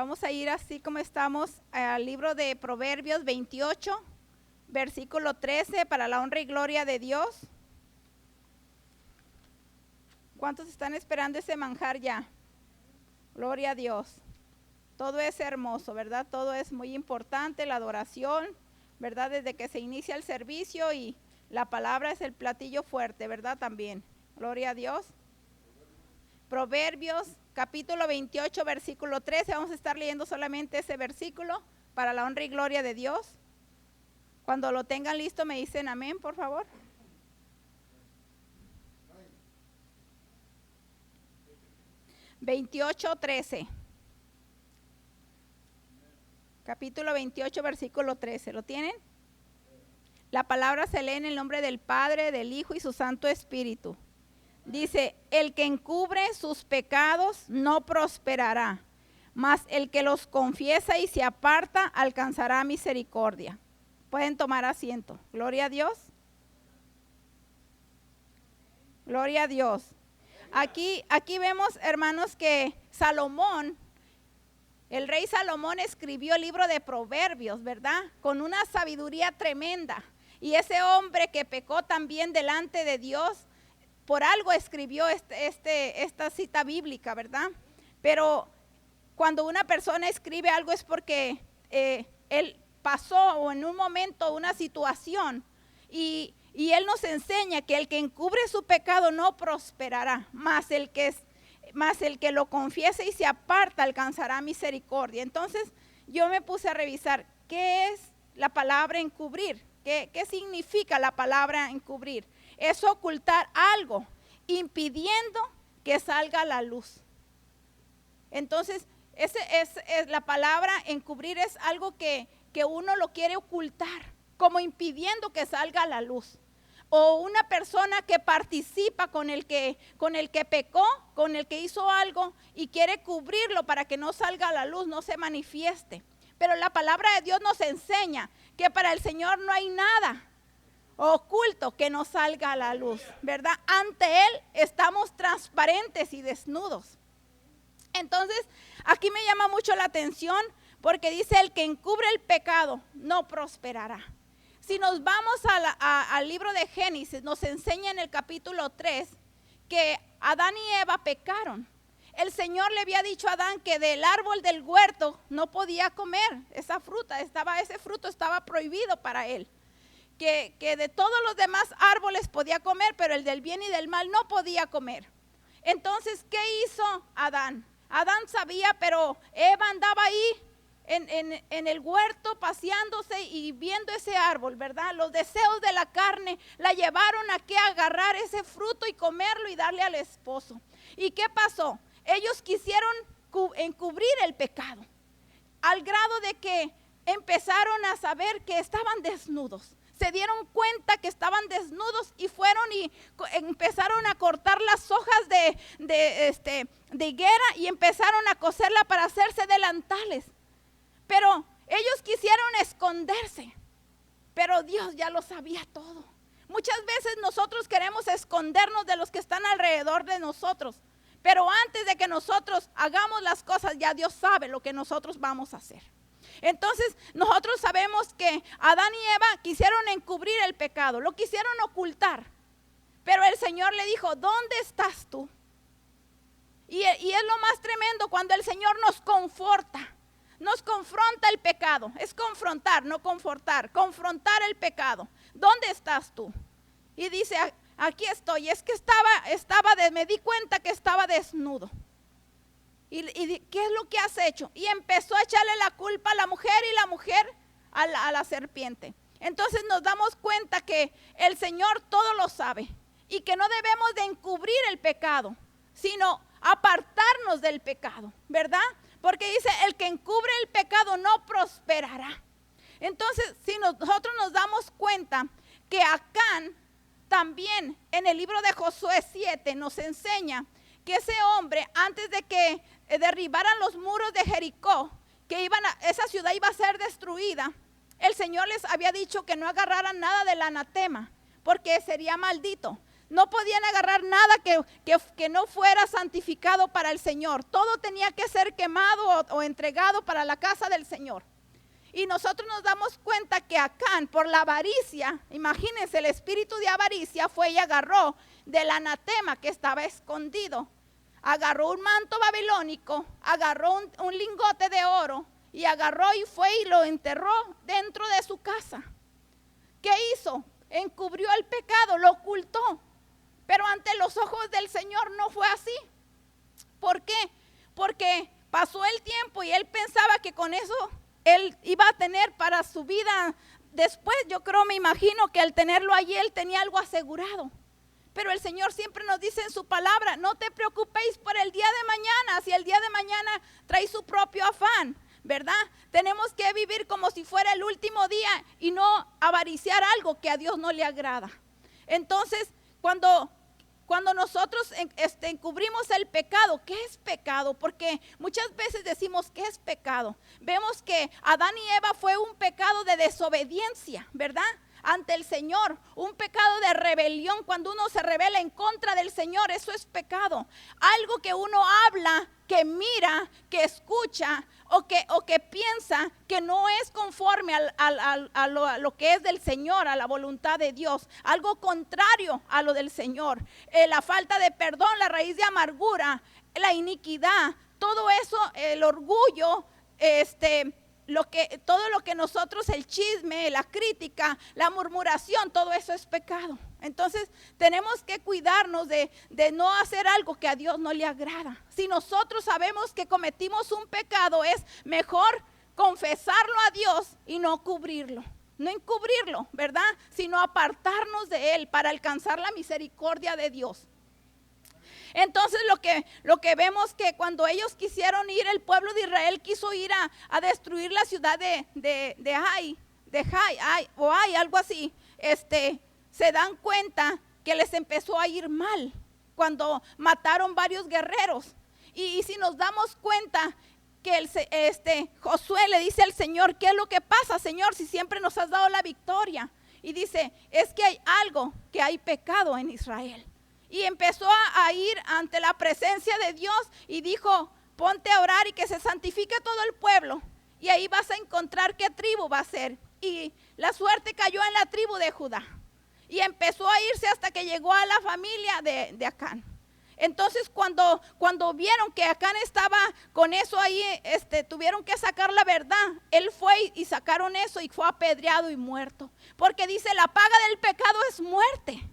Vamos a ir así como estamos al libro de Proverbios 28, versículo 13, para la honra y gloria de Dios. ¿Cuántos están esperando ese manjar ya? Gloria a Dios. Todo es hermoso, ¿verdad? Todo es muy importante, la adoración, ¿verdad? Desde que se inicia el servicio, y la palabra es el platillo fuerte, ¿verdad? También. Gloria a Dios. Proverbios capítulo 28, versículo 13. Vamos a estar leyendo solamente ese versículo para la honra y gloria de Dios. Cuando lo tengan listo me dicen amén, por favor. (28:13) Capítulo 28, versículo 13. ¿Lo tienen? La palabra se lee en el nombre del Padre, del Hijo y su Santo Espíritu. Dice: el que encubre sus pecados no prosperará, mas el que los confiesa y se aparta alcanzará misericordia. Pueden tomar asiento. Gloria a Dios. Gloria a Dios. Aquí vemos, hermanos, que Salomón, el rey Salomón, escribió el libro de Proverbios, ¿verdad? Con una sabiduría tremenda. Y ese hombre que pecó también delante de Dios, por algo escribió esta cita bíblica, ¿verdad? Pero cuando una persona escribe algo es porque él pasó o en un momento una situación, y él nos enseña que el que encubre su pecado no prosperará, mas el que lo confiese y se aparta alcanzará misericordia. Entonces yo me puse a revisar qué es la palabra encubrir, qué significa la palabra encubrir. Es ocultar algo, impidiendo que salga a la luz. Entonces, la palabra encubrir es algo que uno lo quiere ocultar, como impidiendo que salga a la luz. O una persona que participa con el que pecó, con el que hizo algo, y quiere cubrirlo para que no salga a la luz, no se manifieste. Pero la palabra de Dios nos enseña que para el Señor no hay nada oculto que no salga a la luz, ¿verdad? Ante Él estamos transparentes y desnudos. Entonces, aquí me llama mucho la atención porque dice: el que encubre el pecado no prosperará. Si nos vamos al libro de Génesis, nos enseña en el capítulo 3 que Adán y Eva pecaron. El Señor le había dicho a Adán que del árbol del huerto no podía comer esa fruta, ese fruto estaba prohibido para él. Que de todos los demás árboles podía comer, pero el del bien y del mal no podía comer. Entonces, ¿qué hizo Adán? Adán sabía, pero Eva andaba ahí en el huerto paseándose y viendo ese árbol, ¿verdad? Los deseos de la carne la llevaron a que agarrar ese fruto y comerlo y darle al esposo. ¿Y qué pasó? Ellos quisieron encubrir el pecado, al grado de que empezaron a saber que estaban desnudos. Se dieron cuenta que estaban desnudos y fueron y empezaron a cortar las hojas de higuera y empezaron a coserla para hacerse delantales. Pero ellos quisieron esconderse, pero Dios ya lo sabía todo. Muchas veces nosotros queremos escondernos de los que están alrededor de nosotros, pero antes de que nosotros hagamos las cosas, ya Dios sabe lo que nosotros vamos a hacer. Entonces nosotros sabemos que Adán y Eva quisieron encubrir el pecado, lo quisieron ocultar, pero el Señor le dijo: ¿dónde estás tú? Y es lo más tremendo cuando el Señor nos confronta el pecado. Es confrontar, no confortar, confrontar el pecado. ¿Dónde estás tú? Y dice: aquí estoy. Es que me di cuenta que estaba desnudo. ¿Y qué es lo que has hecho? Y empezó a echarle la culpa a la mujer, y la mujer a la serpiente. Entonces nos damos cuenta que el Señor todo lo sabe, y que no debemos de encubrir el pecado, sino apartarnos del pecado, ¿verdad? Porque dice: el que encubre el pecado no prosperará. Entonces, si nosotros nos damos cuenta que Acán también en el libro de Josué 7 nos enseña que ese hombre, antes de que derribaran los muros de Jericó, esa ciudad iba a ser destruida, el Señor les había dicho que no agarraran nada del anatema, porque sería maldito. No podían agarrar nada que no fuera santificado para el Señor. Todo tenía que ser quemado o entregado para la casa del Señor. Y nosotros nos damos cuenta que Acán, por la avaricia, imagínense, el espíritu de avaricia fue y agarró del anatema que estaba escondido. Agarró un manto babilónico, agarró un lingote de oro y agarró y fue y lo enterró dentro de su casa. ¿Qué hizo? Encubrió el pecado, lo ocultó. Pero ante los ojos del Señor no fue así. ¿Por qué? Porque pasó el tiempo y él pensaba que con eso él iba a tener para su vida. Después yo creo, me imagino que al tenerlo allí él tenía algo asegurado. Pero el Señor siempre nos dice en su palabra, no te preocupéis por el día de mañana, si el día de mañana trae su propio afán, ¿verdad? Tenemos que vivir como si fuera el último día y no avariciar algo que a Dios no le agrada. Entonces, cuando nosotros encubrimos el pecado, ¿qué es pecado? Porque muchas veces decimos, ¿qué es pecado? Vemos que Adán y Eva fue un pecado de desobediencia, ¿verdad? Ante el Señor, un pecado de rebelión. Cuando uno se rebela en contra del Señor, eso es pecado. Algo que uno habla, que mira, que escucha o que piensa que no es conforme a lo que es del Señor, a la voluntad de Dios. Algo contrario a lo del Señor. La falta de perdón, la raíz de amargura, la iniquidad, todo eso, el orgullo, todo lo que nosotros, el chisme, la crítica, la murmuración, todo eso es pecado. Entonces tenemos que cuidarnos de no hacer algo que a Dios no le agrada. Si nosotros sabemos que cometimos un pecado, es mejor confesarlo a Dios y no cubrirlo. No encubrirlo, ¿verdad? Sino apartarnos de él para alcanzar la misericordia de Dios. Entonces lo que vemos que cuando ellos quisieron ir, el pueblo de Israel quiso ir a destruir la ciudad de Ai, algo así, se dan cuenta que les empezó a ir mal cuando mataron varios guerreros. Y si nos damos cuenta que Josué le dice al Señor, ¿qué es lo que pasa, Señor, si siempre nos has dado la victoria? Y dice, es que hay algo, que hay pecado en Israel. Y empezó a ir ante la presencia de Dios y dijo, ponte a orar y que se santifique todo el pueblo. Y ahí vas a encontrar qué tribu va a ser. Y la suerte cayó en la tribu de Judá. Y empezó a irse hasta que llegó a la familia de Acán. Entonces cuando vieron que Acán estaba con eso ahí, tuvieron que sacar la verdad. Él fue y sacaron eso y fue apedreado y muerto. Porque dice, la paga del pecado es muerte.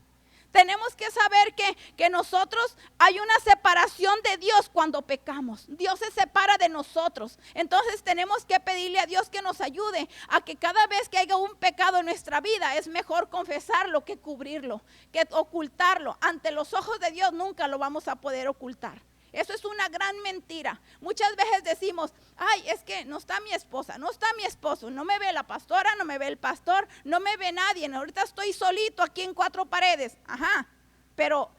Tenemos que saber que nosotros hay una separación de Dios cuando pecamos. Dios se separa de nosotros. Entonces tenemos que pedirle a Dios que nos ayude a que cada vez que haya un pecado en nuestra vida es mejor confesarlo que cubrirlo, que ocultarlo. Ante los ojos de Dios nunca lo vamos a poder ocultar. Eso es una gran mentira. Muchas veces decimos, ay, es que no está mi esposa, no está mi esposo, no me ve la pastora, no me ve el pastor, no me ve nadie, ahorita estoy solito aquí en 4 paredes. Ajá, pero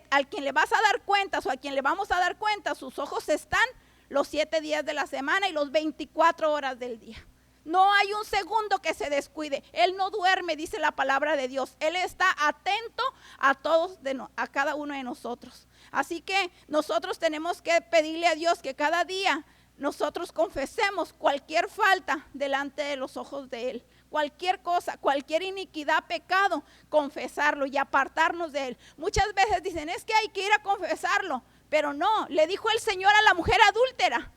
al quien le vas a dar cuentas o a quien le vamos a dar cuentas, sus ojos están los 7 días de la semana y los 24 horas del día. No hay un segundo que se descuide. Él no duerme, dice la palabra de Dios. Él está atento a todos, a cada uno de nosotros. Así que nosotros tenemos que pedirle a Dios que cada día nosotros confesemos cualquier falta delante de los ojos de Él. Cualquier cosa, cualquier iniquidad, pecado, confesarlo y apartarnos de Él. Muchas veces dicen, es que hay que ir a confesarlo. Pero no, le dijo el Señor a la mujer adúltera,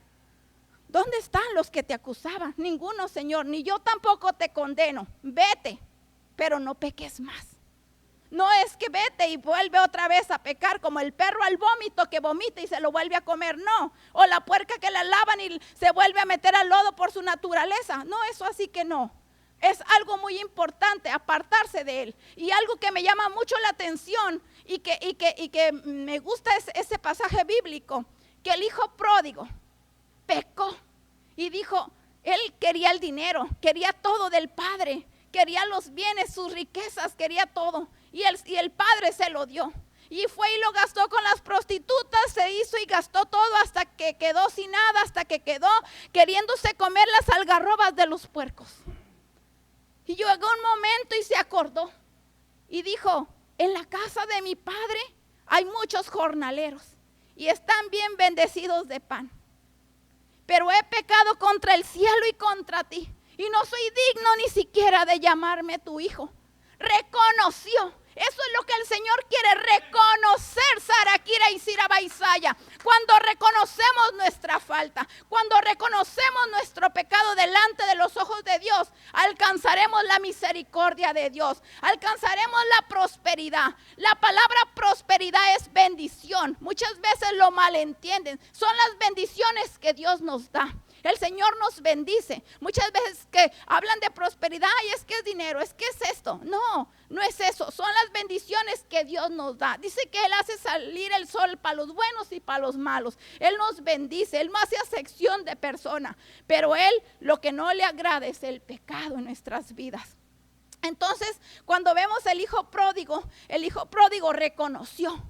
¿dónde están los que te acusaban? Ninguno, Señor, ni yo tampoco te condeno. Vete, pero no peques más. No es que vete y vuelve otra vez a pecar como el perro al vómito que vomita y se lo vuelve a comer, no. O la puerca que la lavan y se vuelve a meter al lodo por su naturaleza. No, eso así que no. Es algo muy importante, apartarse de él. Y algo que me llama mucho la atención y que me gusta es ese pasaje bíblico, que el hijo pródigo pecó y dijo, él quería el dinero, quería todo del padre, quería los bienes, sus riquezas, quería todo. Y el padre se lo dio. Y fue y lo gastó con las prostitutas, se hizo y gastó todo hasta que quedó sin nada, hasta que quedó queriéndose comer las algarrobas de los puercos. Y llegó un momento y se acordó y dijo, en la casa de mi padre hay muchos jornaleros y están bien bendecidos de pan. Pero he pecado contra el cielo y contra ti, y no soy digno ni siquiera de llamarme tu hijo. Reconoció. Eso es lo que el Señor quiere, reconocer, Sara, Kira y Sira Baisaya. Cuando reconocemos nuestra falta, cuando reconocemos nuestro pecado delante de los ojos de Dios, alcanzaremos la misericordia de Dios, alcanzaremos la prosperidad. La palabra prosperidad es bendición. Muchas veces lo malentienden. Son las bendiciones que Dios nos da. El Señor nos bendice. Muchas veces que hablan de prosperidad, y es que es dinero, es que es esto. No, no es eso. Son las bendiciones que Dios nos da. Dice que Él hace salir el sol para los buenos y para los malos. Él nos bendice, Él no hace acepción de persona. Pero Él lo que no le agrada es el pecado en nuestras vidas. Entonces, cuando vemos el hijo pródigo reconoció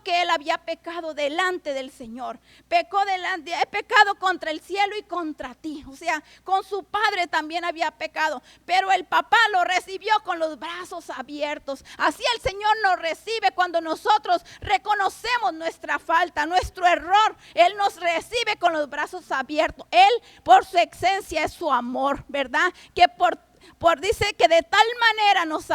que él había pecado delante del Señor. He pecado contra el cielo y contra ti. O sea, con su padre también había pecado. Pero el papá lo recibió con los brazos abiertos. Así el Señor nos recibe cuando nosotros reconocemos nuestra falta, nuestro error. Él nos recibe con los brazos abiertos. Él, por su esencia, es su amor, ¿verdad? Que dice que de tal manera nos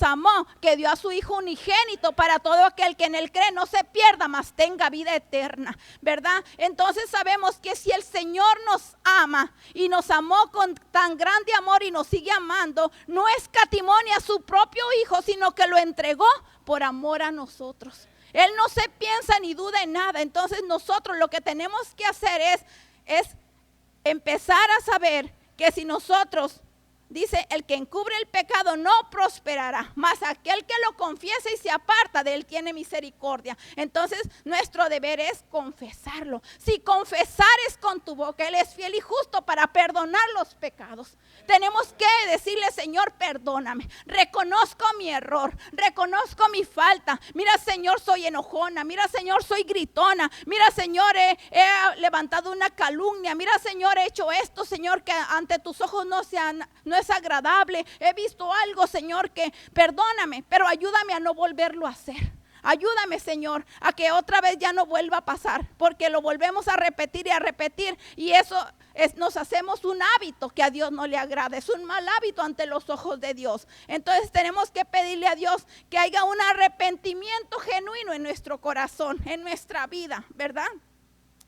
amó, que dio a su Hijo unigénito para todo aquel que en Él cree no se pierda, mas tenga vida eterna, ¿verdad? Entonces sabemos que si el Señor nos ama y nos amó con tan grande amor y nos sigue amando, no escatimó ni a su propio Hijo, sino que lo entregó por amor a nosotros. Él no se piensa ni duda en nada. Entonces nosotros lo que tenemos que hacer es empezar a saber que si nosotros, dice, el que encubre el pecado no prosperará, mas aquel que lo confiesa y se aparta de él tiene misericordia. Entonces nuestro deber es confesarlo. Si confesares con tu boca, Él es fiel y justo para perdonar los pecados. Tenemos que decirle: Señor, perdóname, reconozco mi error, reconozco mi falta. Mira, Señor, soy enojona, mira, Señor, soy gritona, mira, Señor, he levantado una calumnia, mira, Señor, he hecho esto, Señor, que ante tus ojos no es agradable. He visto algo, Señor, que perdóname, pero ayúdame a no volverlo a hacer. Ayúdame, Señor, a que otra vez ya no vuelva a pasar, porque lo volvemos a repetir y eso nos hacemos un hábito que a Dios no le agrada. Es un mal hábito ante los ojos de Dios. Entonces tenemos que pedirle a Dios que haya un arrepentimiento genuino en nuestro corazón, en nuestra vida, ¿verdad?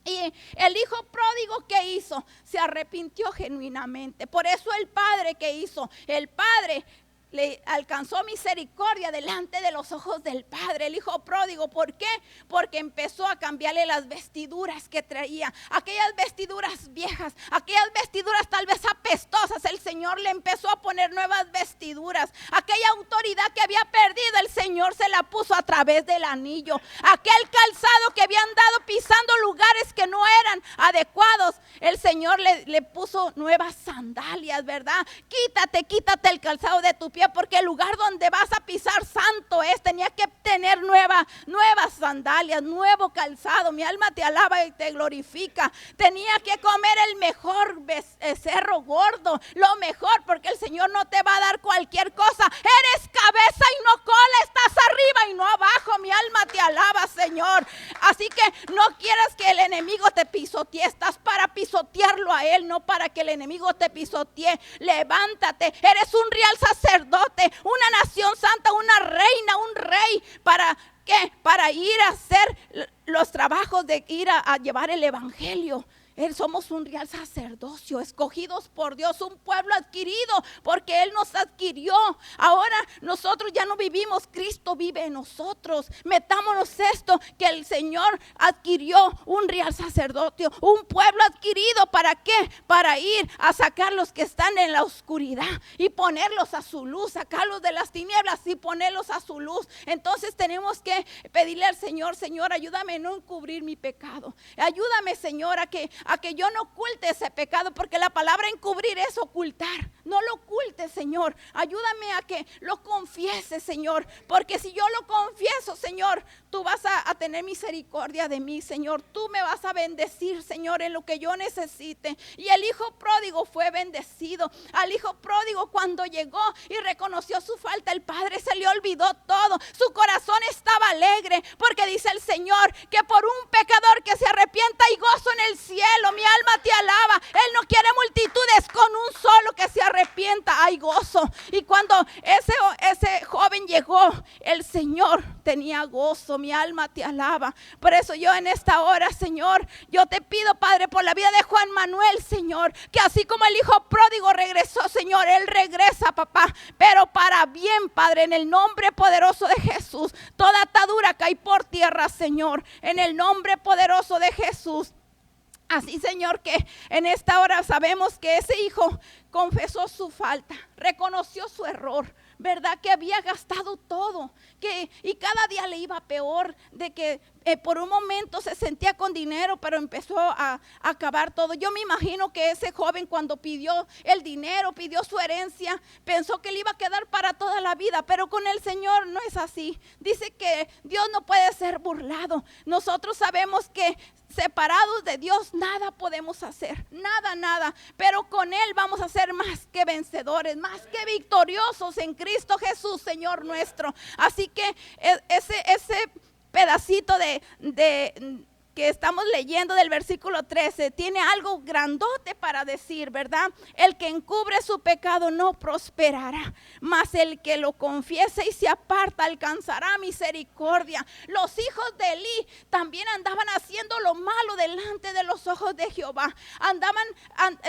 Y el hijo pródigo, ¿qué hizo? Se arrepintió genuinamente. Por eso el padre, ¿qué hizo? El padre le alcanzó misericordia delante de los ojos del padre. El hijo pródigo, ¿por qué? Porque empezó a cambiarle las vestiduras que traía, aquellas vestiduras viejas, aquellas vestiduras tal vez apestosas. El Señor le empezó a poner nuevas vestiduras. Aquella autoridad que había perdido, el Señor se la puso a través del anillo. Aquel calzado que había andado pisando lugares que no eran adecuados, el Señor le puso nuevas sandalias, ¿verdad? Quítate el calzado de tu pie, porque el lugar donde vas a pisar santo es. Tenía que tener nuevas sandalias, nuevo calzado. Mi alma te alaba y te glorifica. Tenía que comer el mejor becerro gordo, lo mejor, porque el Señor no te va a dar cualquier cosa. Eres cabeza y no cola, estás arriba y no abajo. Mi alma te alaba, Señor. Así que no quieras que el enemigo te pisotee. Estás para pisotearlo a Él, no para que el enemigo te pisotee. Levántate, eres un real sacerdote, una nación santa, una reina, un rey. ¿Para qué? Para ir a hacer los trabajos de ir a llevar el evangelio. Somos un real sacerdocio, escogidos por Dios, un pueblo adquirido, porque Él nos adquirió. Ahora nosotros ya no vivimos, Cristo vive en nosotros. Metámonos esto, que el Señor adquirió un real sacerdocio, un pueblo adquirido. ¿Para qué? Para ir a sacar los que están en la oscuridad y ponerlos a su luz, sacarlos de las tinieblas y ponerlos a su luz. Entonces tenemos que pedirle al Señor: Señor, ayúdame a no encubrir mi pecado. Ayúdame, Señor, a que a que yo no oculte ese pecado, porque la palabra encubrir es ocultar. No lo ocultes, Señor. Ayúdame a que lo confiese, Señor, porque si yo lo confieso, Señor, tú vas a tener misericordia de mí, Señor. Tú me vas a bendecir, Señor, en lo que yo necesite. Y el hijo pródigo fue bendecido. Al hijo pródigo, cuando llegó y reconoció su falta, el padre se le olvidó todo. Su corazón estaba alegre, porque dice el Señor que por un pecador que se arrepienta hay gozo en el cielo. Mi alma te alaba. Él no quiere multitudes, con un solo que se arrepienta hay gozo. Y cuando ese joven llegó, el Señor tenía gozo. Mi alma te alaba. Por eso yo en esta hora, Señor, yo te pido, Padre, por la vida de Juan Manuel, Señor, que así como el hijo pródigo regresó, Señor, él regresa, papá, pero para bien, Padre, en el nombre poderoso de Jesús. Toda atadura cae por tierra, Señor, en el nombre poderoso de Jesús. Así, Señor, que en esta hora sabemos que ese hijo confesó su falta, reconoció su error, ¿verdad? Que había gastado todo, y cada día le iba peor, de que por un momento se sentía con dinero, pero empezó a acabar todo. Yo me imagino que ese joven, cuando pidió el dinero, pidió su herencia, pensó que le iba a quedar para toda la vida, pero con el Señor no es así. Dice que Dios no puede ser burlado. Nosotros sabemos que separados de Dios nada podemos hacer, nada, pero con Él vamos a ser más que vencedores, más que victoriosos en Cristo Jesús, Señor nuestro. Así que ese pedacito que estamos leyendo del versículo 13 tiene algo grandote para decir, ¿verdad? El que encubre su pecado no prosperará, mas el que lo confiese y se aparta alcanzará misericordia. Los hijos de Elí también andaban haciendo lo malo delante de los ojos de Jehová.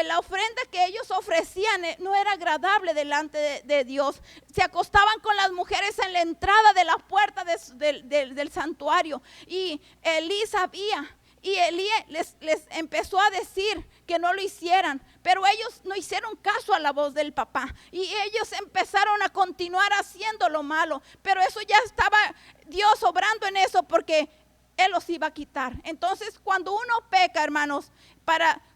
La ofrenda que ellos ofrecían no era agradable delante de Dios. Se acostaban con las mujeres en la entrada de la puerta del santuario, y Elí sabía. Y Elí les empezó a decir que no lo hicieran, pero ellos no hicieron caso a la voz del papá, y ellos empezaron a continuar haciendo lo malo. Pero eso ya estaba Dios obrando en eso, porque Él los iba a quitar. Entonces, cuando uno peca, hermanos,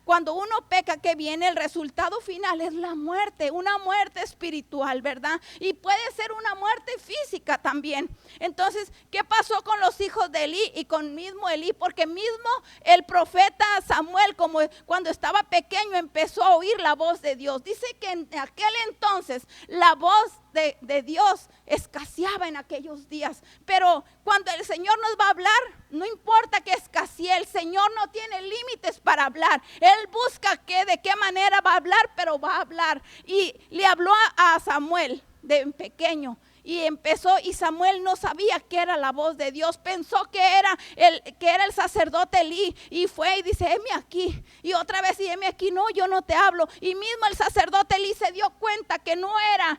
cuando uno peca, que viene el resultado final es la muerte, una muerte espiritual, ¿verdad? Y puede ser una muerte física también. Entonces, ¿qué pasó con los hijos de Elí y con mismo Elí? Porque mismo el profeta Samuel, como cuando estaba pequeño, empezó a oír la voz de Dios. Dice que en aquel entonces la voz de Dios escaseaba en aquellos días, pero cuando el Señor nos va a hablar, no importa que escasee, el Señor no tiene límites para hablar. Él busca de qué manera va a hablar, pero va a hablar. Y le habló a Samuel de pequeño, y empezó, y Samuel no sabía que era la voz de Dios, pensó que era el sacerdote Elí, y fue y dice: heme aquí. Y otra vez, y heme aquí. No, yo no te hablo. Y mismo el sacerdote Elí se dio cuenta que no era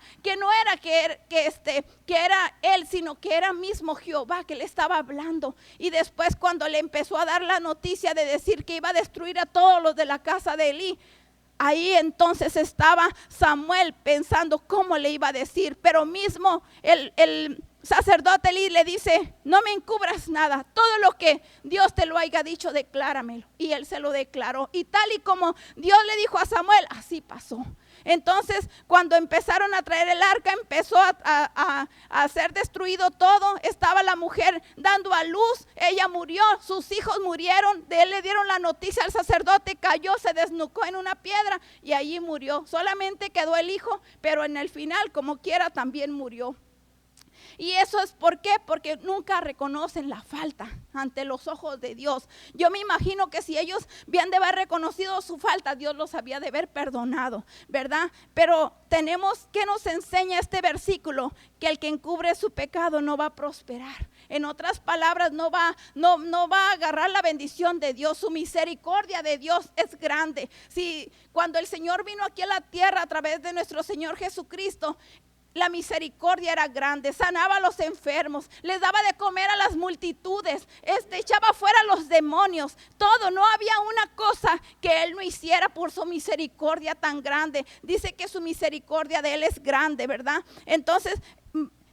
él, sino que era mismo Jehová que le estaba hablando. Y después, cuando le empezó a dar la noticia de decir que iba a destruir a todos los de la casa de Elí, ahí entonces estaba Samuel pensando cómo le iba a decir. Pero mismo el sacerdote Elí le dice: no me encubras nada, todo lo que Dios te lo haya dicho, decláramelo. Y él se lo declaró, y tal y como Dios le dijo a Samuel, así pasó. Entonces, cuando empezaron a traer el arca, empezó a ser destruido todo. Estaba la mujer dando a luz, ella murió, sus hijos murieron. De él le dieron la noticia al sacerdote, cayó, se desnucó en una piedra y allí murió. Solamente quedó el hijo, pero en el final, como quiera, también murió. Y eso es ¿por qué? Porque nunca reconocen la falta ante los ojos de Dios. Yo me imagino que si ellos habían de haber reconocido su falta, Dios los había de haber perdonado, ¿verdad? Pero tenemos que nos enseña este versículo, que el que encubre su pecado no va a prosperar. En otras palabras, no va a agarrar la bendición de Dios. Su misericordia de Dios es grande. Si cuando el Señor vino aquí a la tierra a través de nuestro Señor Jesucristo, la misericordia era grande, sanaba a los enfermos, les daba de comer a las multitudes, echaba fuera a los demonios, todo. No había una cosa que Él no hiciera por su misericordia tan grande. Dice que su misericordia de Él es grande, ¿verdad? Entonces,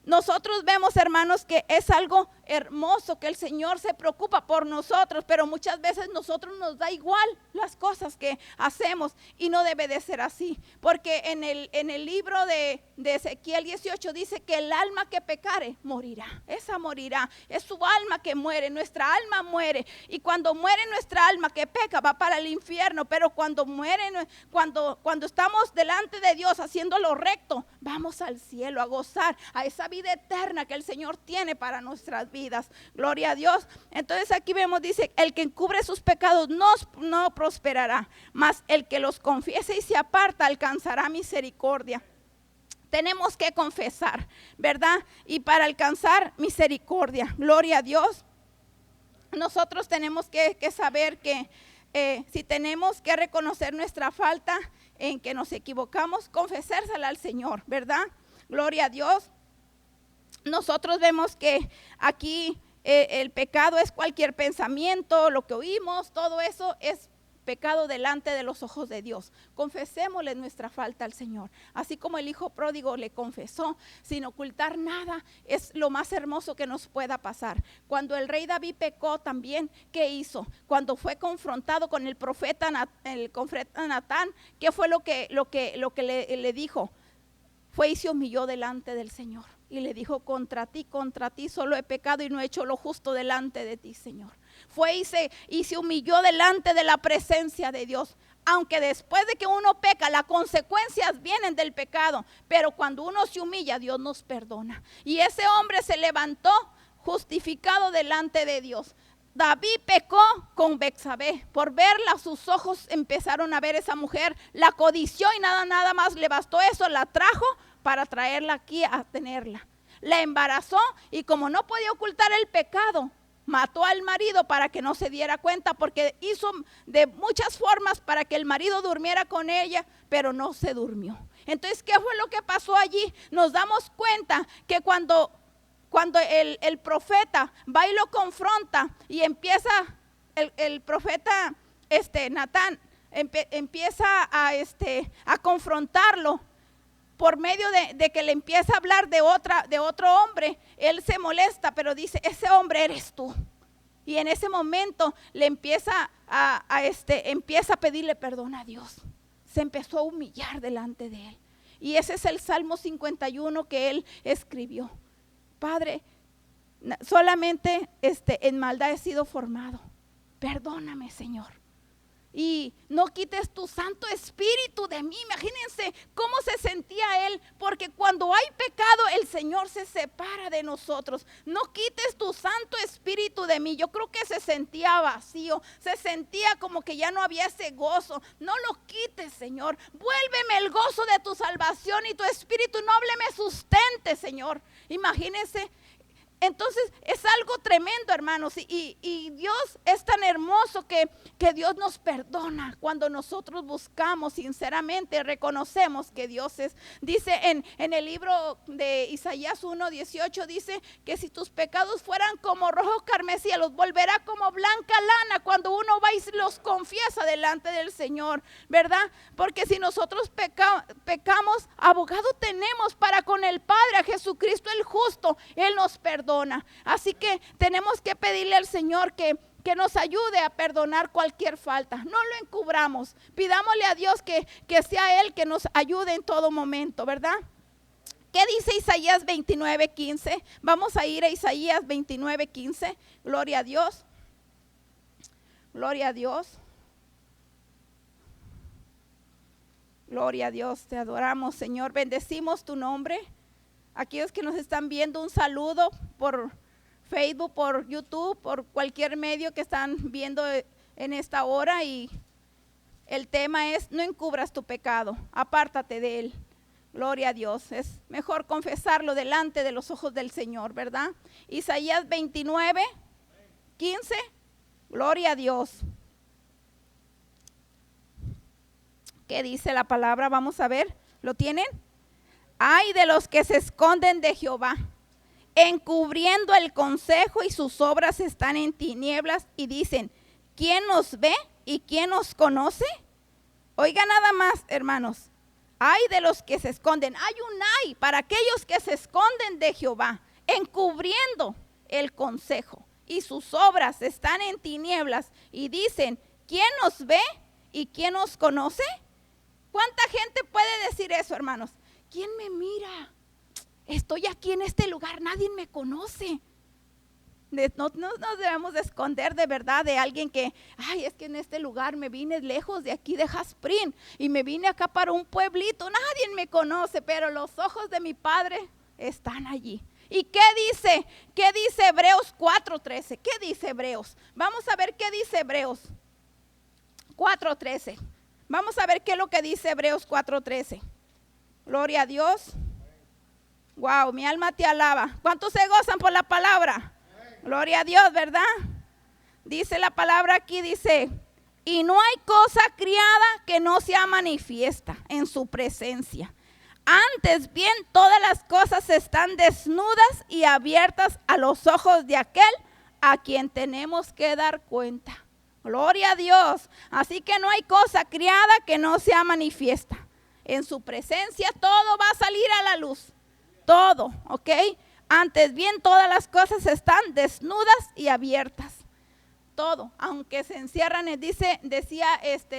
nosotros vemos, hermanos, que es algo hermoso que el Señor se preocupa por nosotros, pero muchas veces nosotros nos da igual las cosas que hacemos y no debe de ser así, porque en el libro de Ezequiel 18 dice que el alma que pecare morirá, esa morirá, es su alma que muere, nuestra alma muere, y cuando muere nuestra alma que peca va para el infierno, pero cuando muere, cuando estamos delante de Dios haciendo lo recto, vamos al cielo a gozar a esa vida eterna que el Señor tiene para nuestras vidas. Gloria a Dios. Entonces aquí vemos, dice, el que encubre sus pecados no prosperará, mas el que los confiese y se aparta alcanzará misericordia. Tenemos que confesar, ¿verdad? Y para alcanzar misericordia, gloria a Dios, nosotros tenemos que saber que si tenemos que reconocer nuestra falta en que nos equivocamos, confesársela al Señor, ¿verdad? Gloria a Dios. Nosotros vemos que aquí el pecado es cualquier pensamiento, lo que oímos, todo eso es pecado delante de los ojos de Dios. Confesémosle nuestra falta al Señor, así como el hijo pródigo le confesó sin ocultar nada. Es lo más hermoso que nos pueda pasar. Cuando el rey David pecó también, ¿qué hizo? Cuando fue confrontado con el profeta Natán, ¿qué fue lo que le dijo? Fue y se humilló delante del Señor y le dijo: contra ti solo he pecado y no he hecho lo justo delante de ti, Señor. Fue y se humilló delante de la presencia de Dios. Aunque después de que uno peca, las consecuencias vienen del pecado, pero cuando uno se humilla, Dios nos perdona. Y ese hombre se levantó justificado delante de Dios. David pecó con Betsabé. Por verla, sus ojos empezaron a ver esa mujer, la codició y nada más le bastó eso, la trajo para traerla aquí a tenerla. La embarazó y como no podía ocultar el pecado, mató al marido para que no se diera cuenta, porque hizo de muchas formas para que el marido durmiera con ella, pero no se durmió. Entonces, ¿qué fue lo que pasó allí? Nos damos cuenta que cuando el profeta va y lo confronta y empieza, el profeta Natán empieza a confrontarlo por medio de que le empieza a hablar de otro hombre, él se molesta, pero dice: ese hombre eres tú. Y en ese momento le empieza a pedirle perdón a Dios. Se empezó a humillar delante de él. Y ese es el Salmo 51 que él escribió. Padre, solamente en maldad he sido formado. Perdóname, Señor. Y no quites tu Santo Espíritu de mí. Imagínense cómo se sentía él, porque cuando hay pecado el Señor se separa de nosotros. No quites tu Santo Espíritu de mí. Yo creo que se sentía vacío, se sentía como que ya no había ese gozo. No lo quites, Señor. Vuélveme el gozo de tu salvación y tu Espíritu noble me sustente, Señor. Imagínense. Entonces es algo tremendo, hermanos, y Dios es tan hermoso que Dios nos perdona cuando nosotros buscamos sinceramente, reconocemos que Dios es. Dice en el libro de Isaías 1:18, dice que si tus pecados fueran como rojo carmesí, los volverá como blanca lana cuando uno va y los confiesa delante del Señor, ¿verdad? Porque si nosotros pecamos, abogado tenemos para con el Padre, a Jesucristo el justo. Él nos perdona. Así que tenemos que pedirle al Señor que nos ayude a perdonar cualquier falta. No lo encubramos. Pidámosle a Dios que sea Él que nos ayude en todo momento, ¿verdad? ¿Qué dice Isaías 29:15? Vamos a ir a Isaías 29:15. Gloria a Dios. Gloria a Dios. Gloria a Dios. Te adoramos, Señor. Bendecimos tu nombre. Aquellos que nos están viendo, un saludo por Facebook, por YouTube, por cualquier medio que están viendo en esta hora. Y el tema es: no encubras tu pecado, apártate de él. Gloria a Dios. Es mejor confesarlo delante de los ojos del Señor, ¿verdad? Isaías 29:15. Gloria a Dios. ¿Qué dice la palabra? Vamos a ver. ¿Lo tienen? Ay de los que se esconden de Jehová, encubriendo el consejo, y sus obras están en tinieblas, y dicen: ¿quién nos ve y quién nos conoce? Oiga nada más, hermanos. Ay de los que se esconden. Hay un ay para aquellos que se esconden de Jehová, encubriendo el consejo, y sus obras están en tinieblas, y dicen, ¿quién nos ve y quién nos conoce? ¿Cuánta gente puede decir eso, hermanos? ¿Quién me mira? Estoy aquí en este lugar, nadie me conoce. No nos debemos de esconder de verdad de alguien que, ay, es que en este lugar me vine lejos de aquí de Jasperín y me vine acá para un pueblito, nadie me conoce, pero los ojos de mi Padre están allí. ¿Y qué dice? ¿Qué dice Hebreos 4:13? ¿Qué dice Hebreos? Vamos a ver qué dice Hebreos 4:13. Vamos a ver qué es lo que dice Hebreos 4:13. Gloria a Dios. Wow, mi alma te alaba. ¿Cuántos se gozan por la palabra? Gloria a Dios, ¿verdad? Dice la palabra aquí, dice, y no hay cosa criada que no sea manifiesta en su presencia. Antes bien, todas las cosas están desnudas y abiertas a los ojos de aquel a quien tenemos que dar cuenta. Gloria a Dios. Así que no hay cosa criada que no sea manifiesta. En su presencia todo va a salir a la luz. Todo, ¿ok? Antes bien, todas las cosas están desnudas y abiertas. Todo, aunque se encierran, decía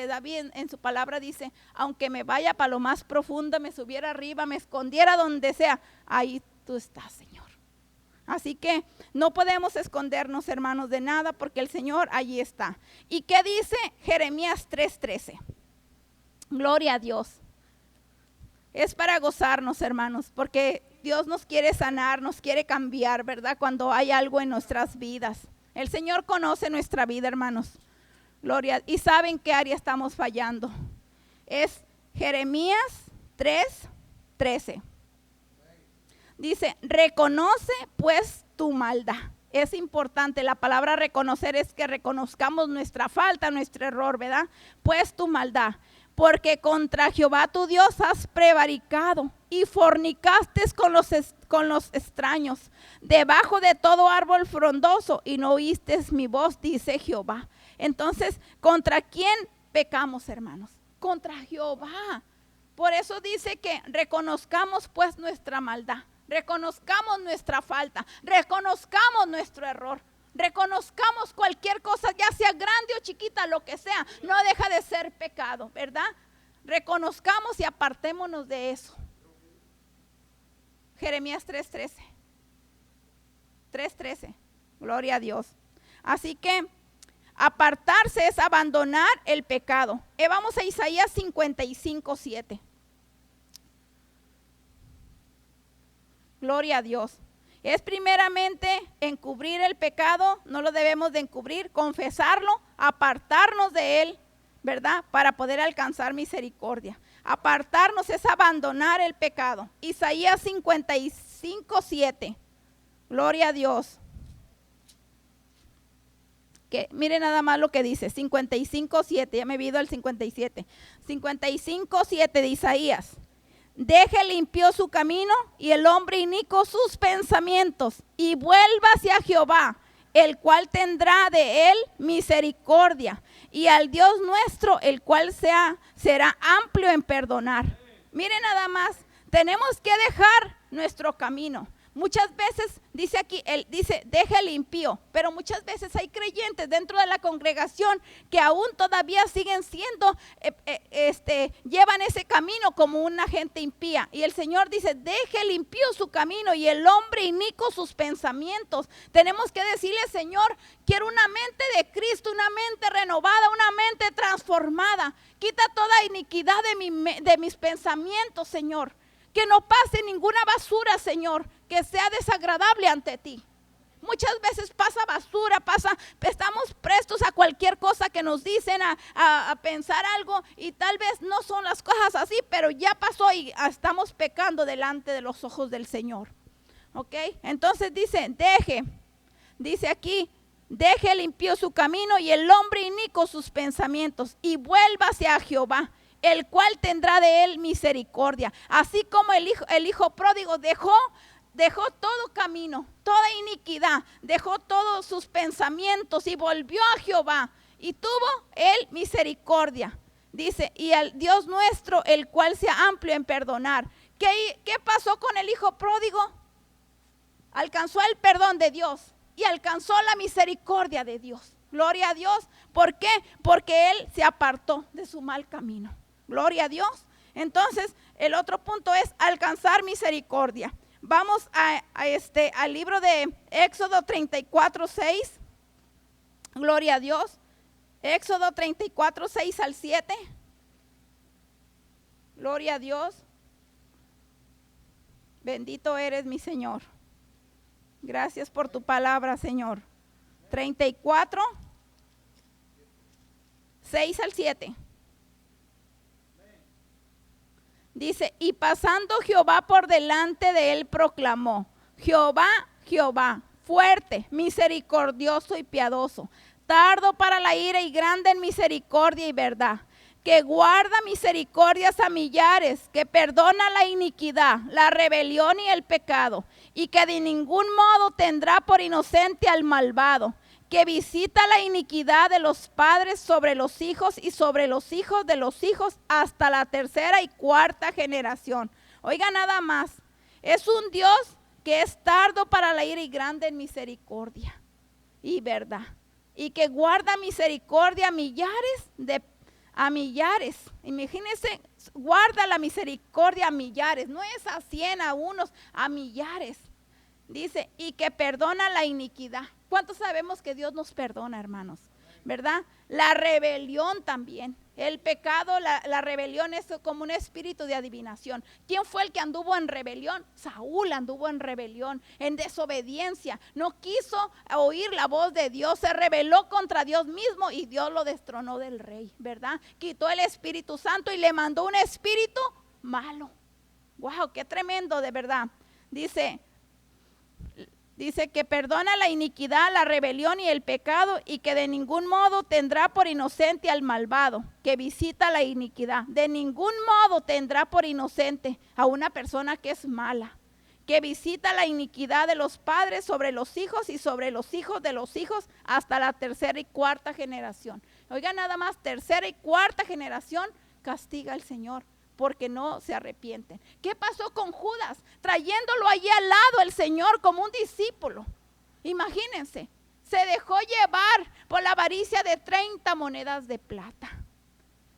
David en su palabra, dice, aunque me vaya para lo más profundo, me subiera arriba, me escondiera donde sea, ahí tú estás, Señor. Así que no podemos escondernos, hermanos, de nada, porque el Señor allí está. ¿Y qué dice Jeremías 3:13? Gloria a Dios. Es para gozarnos, hermanos, porque Dios nos quiere sanar, nos quiere cambiar, ¿verdad? Cuando hay algo en nuestras vidas. El Señor conoce nuestra vida, hermanos. Gloria. Y saben qué área estamos fallando. Es Jeremías 3:13. Dice, reconoce pues tu maldad. Es importante, la palabra reconocer es que reconozcamos nuestra falta, nuestro error, ¿verdad? Pues tu maldad. Porque contra Jehová tu Dios has prevaricado y fornicaste con los extraños, debajo de todo árbol frondoso, y no oíste mi voz, dice Jehová. Entonces, ¿contra quién pecamos, hermanos? Contra Jehová. Por eso dice que reconozcamos pues nuestra maldad, reconozcamos nuestra falta, reconozcamos nuestro error. Reconozcamos cualquier cosa, ya sea grande o chiquita, lo que sea, no deja de ser pecado, ¿verdad? Reconozcamos y apartémonos de eso. Jeremías 3:13. Gloria a Dios. Así que apartarse es abandonar el pecado. Vamos a Isaías 55:7. Gloria a Dios. Es primeramente encubrir el pecado, no lo debemos de encubrir, confesarlo, apartarnos de él, ¿verdad? Para poder alcanzar misericordia. Apartarnos es abandonar el pecado. Isaías 55:7. Gloria a Dios. Que mire nada más lo que dice, 55:7, ya me he ido al 57. 55:7 de Isaías. Deje el impío su camino y el hombre inicuo sus pensamientos, y vuelva hacia Jehová, el cual tendrá de él misericordia, y al Dios nuestro, el cual será amplio en perdonar. Mire nada más, tenemos que dejar nuestro camino. Muchas veces dice aquí, dice, deja el impío, pero muchas veces hay creyentes dentro de la congregación que aún todavía siguen siendo, llevan ese camino como una gente impía. Y el Señor dice, deje el impío su camino y el hombre inicuo sus pensamientos. Tenemos que decirle, Señor, quiero una mente de Cristo, una mente renovada, una mente transformada. Quita toda iniquidad de mis pensamientos, Señor. Que no pase ninguna basura, Señor, que sea desagradable ante ti. Muchas veces pasa basura, estamos prestos a cualquier cosa que nos dicen, a pensar algo, y tal vez no son las cosas así, pero ya pasó y estamos pecando delante de los ojos del Señor. ¿Ok? Entonces dice aquí, deje el impío su camino y el hombre inicuo sus pensamientos, y vuélvase a Jehová, el cual tendrá de él misericordia. Así como el hijo pródigo dejó todo camino, toda iniquidad, dejó todos sus pensamientos y volvió a Jehová y tuvo él misericordia. Dice, y al Dios nuestro, el cual sea amplio en perdonar. ¿Qué pasó con el hijo pródigo? Alcanzó el perdón de Dios. y alcanzó la misericordia de Dios. Gloria a Dios. ¿Por qué? Porque él se apartó de su mal camino. Gloria a Dios. Entonces, el otro punto es alcanzar misericordia. Vamos al libro de Éxodo 34:6. Gloria a Dios. Éxodo 34:6 al 7. Gloria a Dios. Bendito eres, mi Señor. Gracias por tu palabra, Señor. 34:6 al 7. Dice, y pasando Jehová por delante de él proclamó, Jehová, Jehová, fuerte, misericordioso y piadoso, tardo para la ira y grande en misericordia y verdad, que guarda misericordias a millares, que perdona la iniquidad, la rebelión y el pecado, y que de ningún modo tendrá por inocente al malvado, que visita la iniquidad de los padres sobre los hijos y sobre los hijos de los hijos hasta la tercera y cuarta generación. Oiga nada más, es un Dios que es tardo para la ira y grande en misericordia y verdad, y que guarda misericordia a millares. Imagínense, guarda la misericordia a millares, no es a 100, a unos, a millares. Dice, y que perdona la iniquidad. ¿Cuántos sabemos que Dios nos perdona, hermanos? ¿Verdad? La rebelión también. El pecado, la rebelión es como un espíritu de adivinación. ¿Quién fue el que anduvo en rebelión? Saúl anduvo en rebelión, en desobediencia. No quiso oír la voz de Dios, se rebeló contra Dios mismo y Dios lo destronó del rey, ¿verdad? Quitó el Espíritu Santo y le mandó un espíritu malo. ¡Wow! ¡Qué tremendo, de verdad! Dice que perdona la iniquidad, la rebelión y el pecado, y que de ningún modo tendrá por inocente al malvado, que visita la iniquidad. De ningún modo tendrá por inocente a una persona que es mala, que visita la iniquidad de los padres sobre los hijos y sobre los hijos de los hijos hasta la tercera y cuarta generación. Oiga nada más, tercera y cuarta generación castiga al Señor, porque no se arrepienten. ¿Qué pasó con Judas? Trayéndolo allí al lado el Señor como un discípulo. Imagínense, se dejó llevar por la avaricia de 30 monedas de plata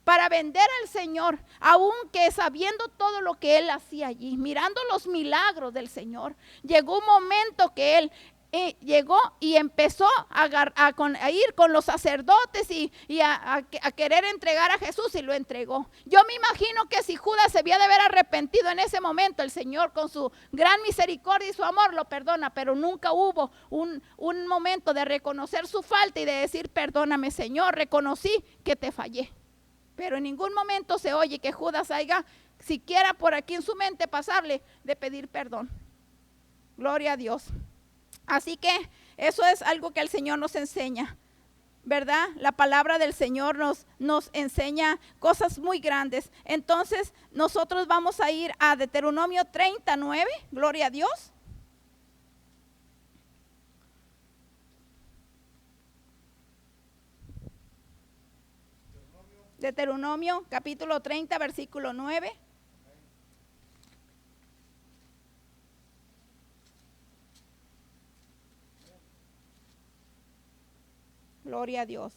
para vender al Señor, aunque sabiendo todo lo que él hacía allí, mirando los milagros del Señor. Llegó un momento que él llegó y empezó a ir con los sacerdotes y a querer entregar a Jesús, y lo entregó. Yo me imagino que si Judas se había de haber arrepentido en ese momento, el Señor con su gran misericordia y su amor lo perdona, pero nunca hubo un momento de reconocer su falta y de decir, perdóname, Señor, reconocí que te fallé. Pero en ningún momento se oye que Judas haya siquiera por aquí en su mente pasarle de pedir perdón. Gloria a Dios. Así que eso es algo que el Señor nos enseña, ¿verdad? La palabra del Señor nos enseña cosas muy grandes. Entonces nosotros vamos a ir a Deuteronomio 39, gloria a Dios. Deuteronomio capítulo 30, versículo 9. Gloria a Dios.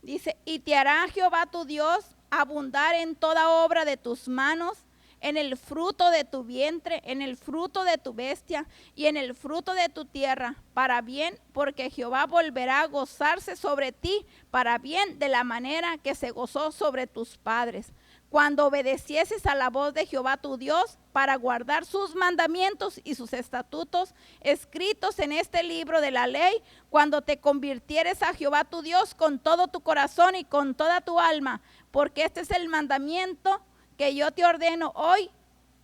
Dice, y te hará Jehová tu Dios abundar en toda obra de tus manos, en el fruto de tu vientre, en el fruto de tu bestia y en el fruto de tu tierra, para bien, porque Jehová volverá a gozarse sobre ti para bien, de la manera que se gozó sobre tus padres, cuando obedecieses a la voz de Jehová tu Dios, para guardar sus mandamientos y sus estatutos escritos en este libro de la ley, cuando te convirtieres a Jehová tu Dios con todo tu corazón y con toda tu alma, porque este es el mandamiento que yo te ordeno hoy.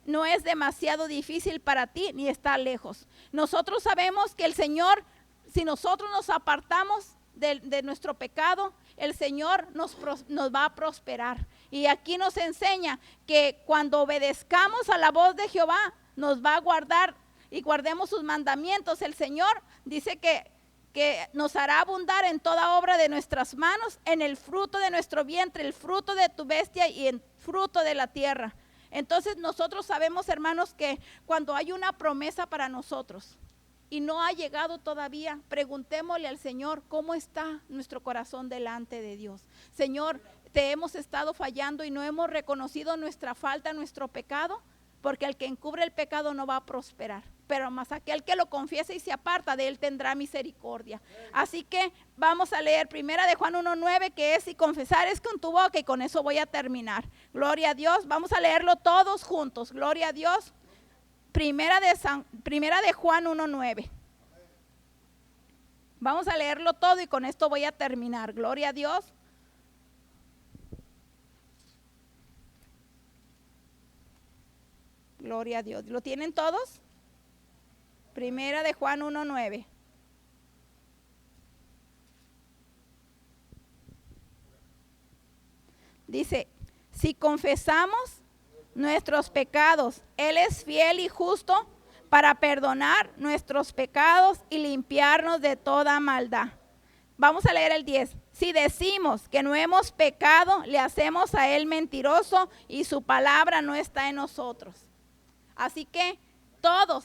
No es demasiado difícil para ti, ni está lejos. Nosotros sabemos que el Señor, si nosotros nos apartamos de nuestro pecado, el Señor nos va a prosperar. Y aquí nos enseña que cuando obedezcamos a la voz de Jehová, nos va a guardar y guardemos sus mandamientos. El Señor dice que nos hará abundar en toda obra de nuestras manos, en el fruto de nuestro vientre, el fruto de tu bestia y en fruto de la tierra. Entonces nosotros sabemos, hermanos, que cuando hay una promesa para nosotros y no ha llegado todavía, preguntémosle al Señor cómo está nuestro corazón delante de Dios. Señor, te hemos estado fallando y no hemos reconocido nuestra falta, nuestro pecado, porque el que encubre el pecado no va a prosperar, pero más aquel que lo confiese y se aparta de él tendrá misericordia. Así que vamos a leer primera de Juan 1:9, que es: y confesares con tu boca, y con eso voy a terminar. Gloria a Dios. Vamos a leerlo todos juntos. Gloria a Dios. Primera de Juan 1:9. Vamos a leerlo todo y con esto voy a terminar. Gloria a Dios. Gloria a Dios. ¿Lo tienen todos? Primera de Juan 1:9. Dice: si confesamos nuestros pecados, Él es fiel y justo para perdonar nuestros pecados y limpiarnos de toda maldad. Vamos a leer el 10. Si decimos que no hemos pecado, le hacemos a Él mentiroso y su palabra no está en nosotros. Así que todos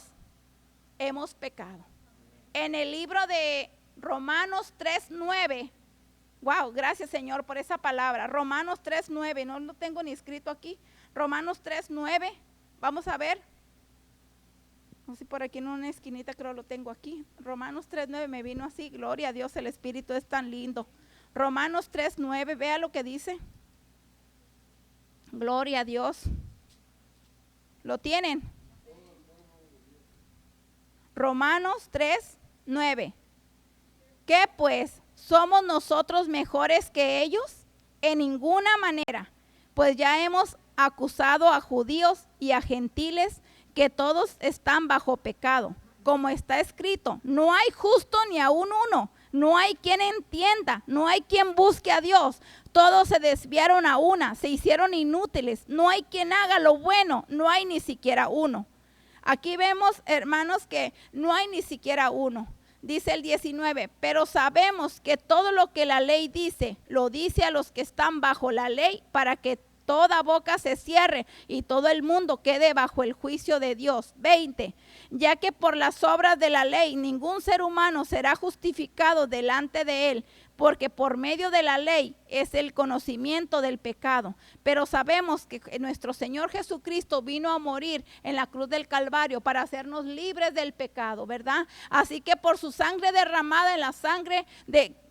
hemos pecado. En el libro de Romanos 3:9, wow, gracias Señor por esa palabra. Romanos 3:9, no lo tengo ni escrito aquí. Romanos 3:9, vamos a ver. No sé si por aquí en una esquinita creo lo tengo aquí. Romanos 3:9 me vino así. Gloria a Dios, el Espíritu es tan lindo. Romanos 3:9, vea lo que dice. Gloria a Dios. ¿Lo tienen? Romanos 3:9. ¿Qué pues? ¿Somos nosotros mejores que ellos? En ninguna manera, pues ya hemos acusado a judíos y a gentiles que todos están bajo pecado. Como está escrito, no hay justo ni aun uno, no hay quien entienda, no hay quien busque a Dios. Todos se desviaron a una, se hicieron inútiles, no hay quien haga lo bueno, no hay ni siquiera uno. Aquí vemos, hermanos, que no hay ni siquiera uno. Dice el 19, pero sabemos que todo lo que la ley dice, lo dice a los que están bajo la ley, para que toda boca se cierre y todo el mundo quede bajo el juicio de Dios. 20, ya que por las obras de la ley ningún ser humano será justificado delante de él, porque por medio de la ley es el conocimiento del pecado. Pero sabemos que nuestro Señor Jesucristo vino a morir en la cruz del Calvario para hacernos libres del pecado, ¿verdad? Así que por su sangre derramada, en la sangre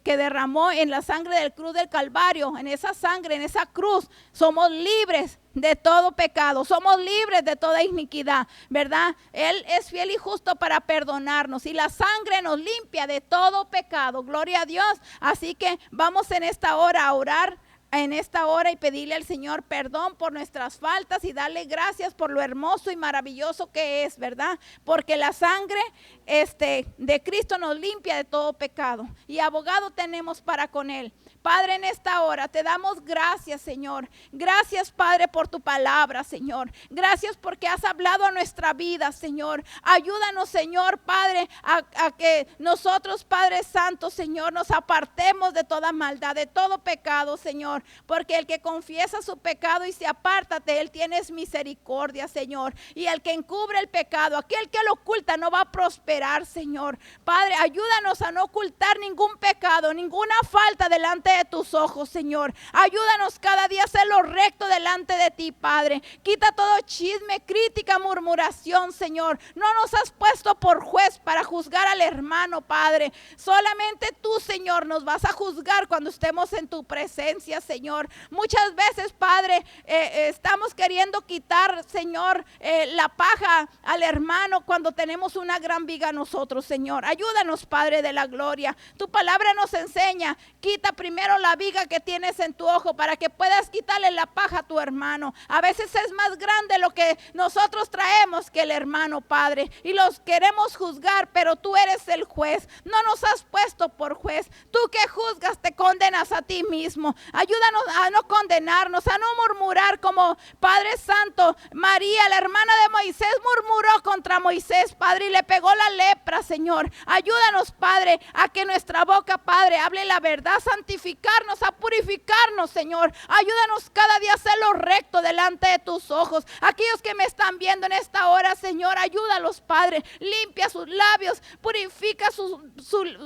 que derramó en la sangre del cruz del Calvario, en esa sangre, en esa cruz, somos libres de todo pecado, somos libres de toda iniquidad, ¿verdad? Él es fiel y justo para perdonarnos y la sangre nos limpia de todo pecado, gloria a Dios. Así que vamos en esta hora a orar, en esta hora, y pedirle al Señor perdón por nuestras faltas y darle gracias por lo hermoso y maravilloso que es, ¿verdad? Porque la sangre de Cristo nos limpia de todo pecado y abogado tenemos para con Él. Padre, en esta hora te damos gracias, Señor. Gracias, Padre, por tu palabra, Señor. Gracias porque has hablado a nuestra vida, Señor. Ayúdanos, Señor, Padre, a que nosotros, Padre Santo, Señor, nos apartemos de toda maldad, de todo pecado, Señor. Porque el que confiesa su pecado y se aparta de él, tienes misericordia, Señor. Y el que encubre el pecado, aquel que lo oculta, no va a prosperar, Señor. Padre, ayúdanos a no ocultar ningún pecado, ninguna falta delante de tus ojos, Señor. Ayúdanos cada día a hacer lo recto delante de ti, Padre. Quita todo chisme, crítica, murmuración, Señor. No nos has puesto por juez para juzgar al hermano, Padre. Solamente tú, Señor, nos vas a juzgar cuando estemos en tu presencia, Señor. Muchas veces, Padre, estamos queriendo quitar, Señor, la paja al hermano cuando tenemos una gran viga nosotros, Señor. Ayúdanos, Padre de la gloria. Tu palabra nos enseña, quita primero la viga que tienes en tu ojo para que puedas quitarle la paja a tu hermano. A veces es más grande lo que nosotros traemos que el hermano, Padre, y los queremos juzgar, pero tú eres el juez. No nos has puesto por juez. Tú que juzgas te condenas a ti mismo. Ayúdanos Ayúdanos a no condenarnos, a no murmurar como Padre Santo. María, la hermana de Moisés, murmuró contra Moisés, Padre, y le pegó la lepra, Señor. Ayúdanos, Padre, a que nuestra boca, Padre, hable la verdad, santificarnos, a purificarnos, Señor. Ayúdanos cada día a hacer lo recto delante de tus ojos. Aquellos que me están viendo en esta hora, Señor, ayúdalos, Padre. Limpia sus labios, purifica su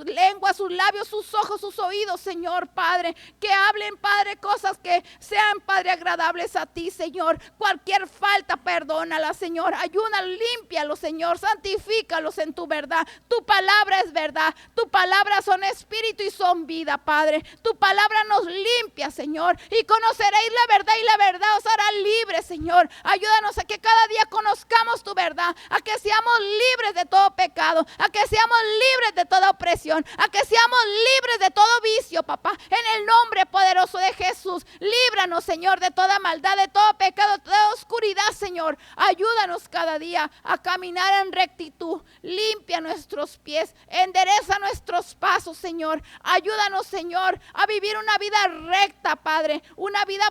lengua, sus labios, sus ojos, sus oídos, Señor, Padre. Que hablen, Padre, cosas que sean, Padre, agradables a ti, Señor. Cualquier falta, perdónala, Señor. Ayúdalos, límpialos, Señor. Santifícalos en tu verdad. Tu palabra es verdad. Tu palabra son espíritu y son vida, Padre. Tu palabra nos limpia, Señor. Y conoceréis la verdad y la verdad os hará libres, Señor. Ayúdanos a que cada día conozcamos tu verdad. A que seamos libres de todo pecado. A que seamos libres de toda opresión. A que seamos libres de todo vicio, papá. En el nombre poderoso de Jesús. Líbranos, Señor, de toda maldad, de todo pecado, de toda oscuridad, Señor. Ayúdanos cada día a caminar en rectitud. Limpia nuestros pies. Endereza nuestros pasos, Señor. Ayúdanos, Señor, a vivir una vida recta, Padre. Una vida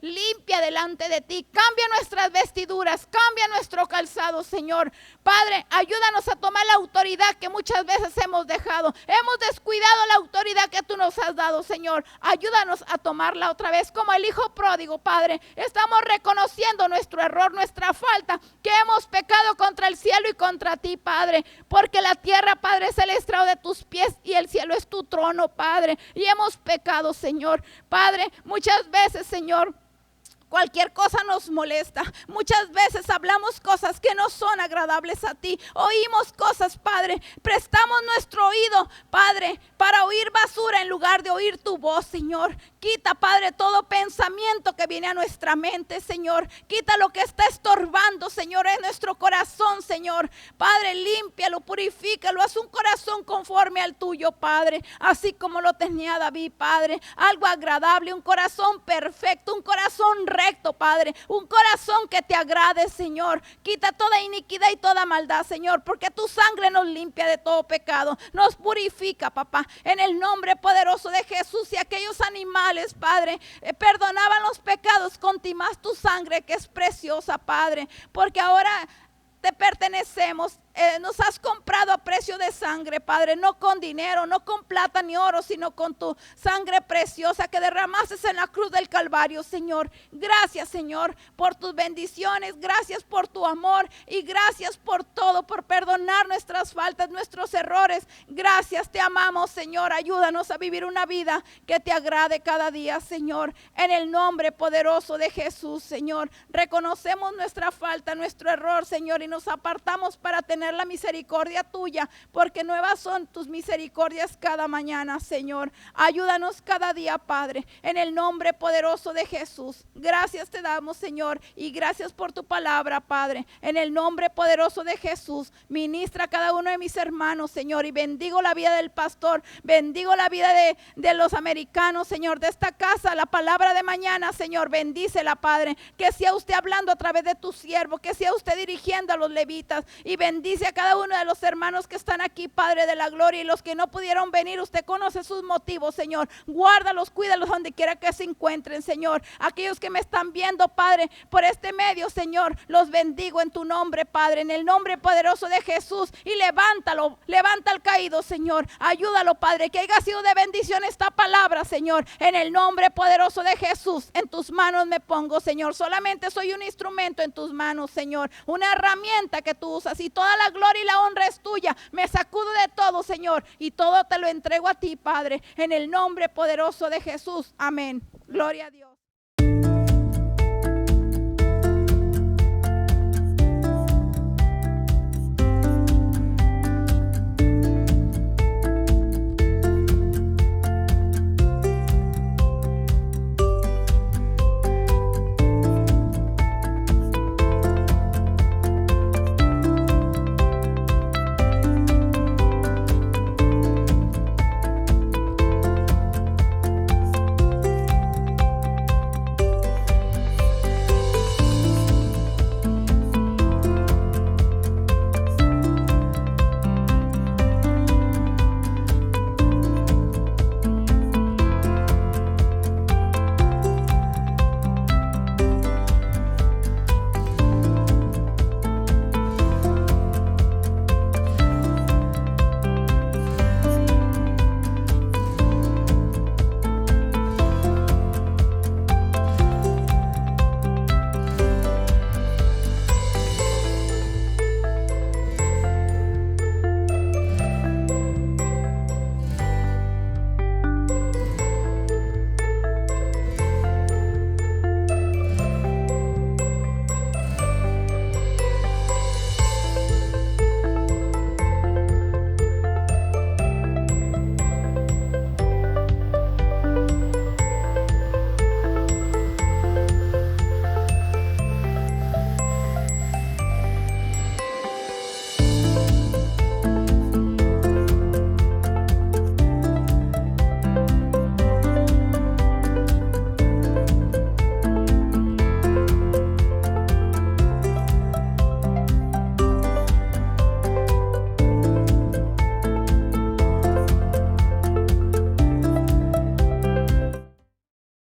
limpia delante de ti. Cambia nuestras vestiduras. Cambia nuestro calzado, Señor. Padre, ayúdanos a tomar la autoridad que muchas veces hemos dejado. Hemos descuidado la autoridad que tú nos has dado, Señor. Ayúdanos a tomarla otra vez como el hijo pródigo, Padre. Estamos reconociendo nuestro error, nuestra falta, que hemos pecado contra el cielo y contra ti, Padre. Porque la tierra, Padre, es el estrado de tus pies y el cielo es tu trono, Padre. Y hemos pecado, Señor. Padre, muchas veces, Señor, cualquier cosa nos molesta. Muchas veces hablamos cosas que no son agradables a ti. Oímos cosas, Padre. Prestamos nuestro oído, Padre, para oír basura en lugar de oír tu voz, Señor. Quita, Padre, todo pensamiento que viene a nuestra mente, Señor. Quita lo que está estorbando, Señor, en nuestro corazón, Señor. Padre, límpialo, purifícalo. Haz un corazón conforme al tuyo, Padre. Así como lo tenía David, Padre. Algo agradable, un corazón perfecto, un corazón recto, Padre. Un corazón que te agrade, Señor. Quita toda iniquidad y toda maldad, Señor. Porque tu sangre nos limpia de todo pecado. Nos purifica, papá. En el nombre poderoso de Jesús. Y aquellos animales, Padre, perdonaban los pecados, con ti más tu sangre que es preciosa, Padre, porque ahora te pertenecemos. Nos has comprado a precio de sangre, Padre, no con dinero, no con plata ni oro, sino con tu sangre preciosa que derramaste en la cruz del Calvario, Señor. Gracias, Señor, por tus bendiciones, gracias por tu amor y gracias por todo, por perdonar nuestras faltas, nuestros errores. Gracias, te amamos, Señor. Ayúdanos a vivir una vida que te agrade cada día, Señor. En el nombre poderoso de Jesús, Señor. Reconocemos nuestra falta, nuestro error, Señor, y nos apartamos para tener la misericordia tuya, porque nuevas son tus misericordias cada mañana, Señor. Ayúdanos cada día, Padre, en el nombre poderoso de Jesús. Gracias te damos, Señor, y gracias por tu palabra, Padre. En el nombre poderoso de Jesús, ministra a cada uno de mis hermanos, Señor, y bendigo la vida del pastor, bendigo la vida de los americanos, Señor, de esta casa, la palabra de mañana, Señor, bendícela, Padre, que sea usted hablando a través de tu siervo, que sea usted dirigiendo a los levitas, y bendice a cada uno de los hermanos que están aquí, Padre de la gloria, y los que no pudieron venir, usted conoce sus motivos, Señor. Guárdalos, cuídalos donde quiera que se encuentren, Señor. Aquellos que me están viendo, Padre, por este medio, Señor, los bendigo en tu nombre, Padre, en el nombre poderoso de Jesús, y levántalo, levanta al caído, Señor. Ayúdalo, Padre, que haya sido de bendición esta palabra, Señor, en el nombre poderoso de Jesús. En tus manos me pongo, Señor. Solamente soy un instrumento en tus manos, Señor, una herramienta que tú usas, y toda la gloria y la honra es tuya. Me sacudo de todo, Señor, y todo te lo entrego a ti, Padre, en el nombre poderoso de Jesús. Amén. Gloria a Dios.